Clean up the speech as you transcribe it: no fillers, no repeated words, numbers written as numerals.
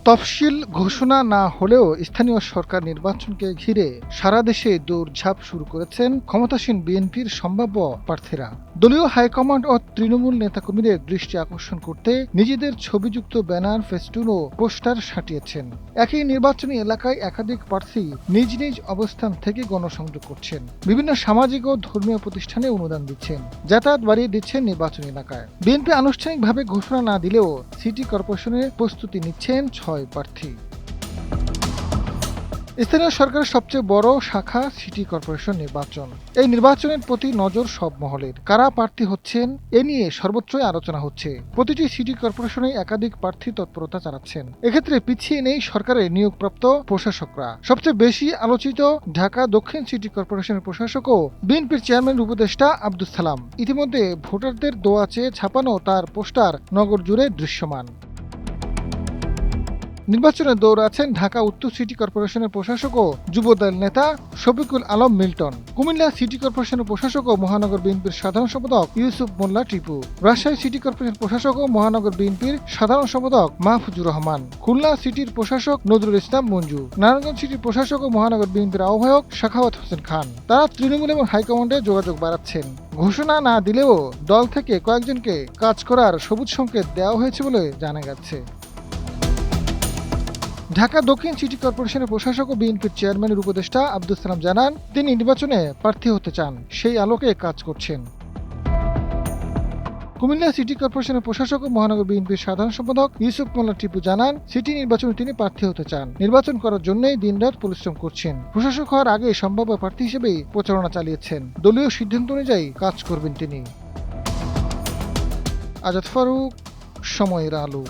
তফসিল ঘোষণা না হলেও স্থানীয় সরকার নির্বাচনকে ঘিরে সারা দেশে দৌড়ঝাঁপ শুরু করেছেন ক্ষমতাসীন বিএনপির সম্ভাব্য প্রার্থীরা। দলীয় হাইকমান্ড ও তৃণমূল নেতাকর্মীদের দৃষ্টি আকর্ষণ করতে নিজেদের ছবিযুক্ত ব্যানার, ফেস্টুন ও পোস্টার সাটিয়েছেন। একই নির্বাচনী এলাকায় একাধিক প্রার্থী নিজ নিজ অবস্থান থেকে গণসংযোগ করছেন, বিভিন্ন সামাজিক ও ধর্মীয় প্রতিষ্ঠানে অনুদান দিচ্ছেন, যাতায়াত বাড়িয়ে দিচ্ছেন নির্বাচনী এলাকায়। বিএনপি আনুষ্ঠানিকভাবে ঘোষণা না দিলেও সিটি কর্পোরেশনের প্রস্তুতি নিচ্ছেন ৬ প্রার্থী। স্থানীয় সরকারের সবচেয়ে বড় শাখা সিটি কর্পোরেশন নির্বাচন। এই নির্বাচনের প্রতি নজর সব মহলের। কারা প্রার্থী হচ্ছেন এ নিয়ে সর্বোচ্চই আলোচনা হচ্ছে। প্রতিটি সিটি কর্পোরেশনে একাধিক প্রার্থী তৎপরতা চালাচ্ছেন। এক্ষেত্রে পিছিয়ে নেই সরকারের নিয়োগপ্রাপ্ত প্রশাসকরা। সবচেয়ে বেশি আলোচিত ঢাকা দক্ষিণ সিটি কর্পোরেশনের প্রশাসক ও বিএনপির চেয়ারম্যান উপদেষ্টা আব্দুস সালাম। ইতিমধ্যে ভোটারদের দোয়া চেয়ে ছাপানো তার পোস্টার নগর জুড়ে দৃশ্যমান। নির্বাচনে দৌড়ে আছেন ঢাকা উত্তর সিটি কর্পোরেশনের প্রশাসক ও যুবদল নেতা শফিকুল আলম মিল্টন, কুমিল্লা সিটি কর্পোরেশনের প্রশাসক ও মহানগর বিএনপির সাধারণ সম্পাদক ইউসুফ মোল্লা টিপু, রাজশাহী সিটি কর্পোরেশন প্রশাসক ও মহানগর বিএনপির সাধারণ সম্পাদক মাহফুজুর রহমান, খুলনা সিটির প্রশাসক নজরুল ইসলাম মঞ্জু, নারায়ণগঞ্জ সিটির প্রশাসক ও মহানগর বিএনপির আহ্বায়ক সাখাওয়াত হোসেন খান। তারা তৃণমূল এবং হাইকমান্ডে যোগাযোগ বাড়াচ্ছেন। ঘোষণা না দিলেও দল থেকে কয়েকজনকে কাজ করার সবুজ সংকেত দেওয়া হয়েছে বলে জানা গেছে। ঢাকা দক্ষিণ সিটি কর্পোরেশনের প্রশাসক ও বিএনপির চেয়ারম্যানের উপদেষ্টা আব্দুস সালাম জানান, তিনি নির্বাচনে প্রার্থী হতে চান, সেই আলোকে কাজ করছেন। কুমিল্লা সিটি কর্পোরেশনের প্রশাসক ও মহানগর বিএনপির সাধারণ সম্পাদক ইউসুফ মোল্লা টিপু জানান, সিটি নির্বাচনে তিনি প্রার্থী হতে চান, নির্বাচন করার জন্যই দিনরাত পরিশ্রম করছেন। প্রশাসক হওয়ার আগে সম্ভাব্য প্রার্থী হিসেবেই প্রচারণা চালিয়েছেন। দলীয় সিদ্ধান্ত অনুযায়ী কাজ করবেন তিনি। আজাদ ফারুক, সময়ের আলো।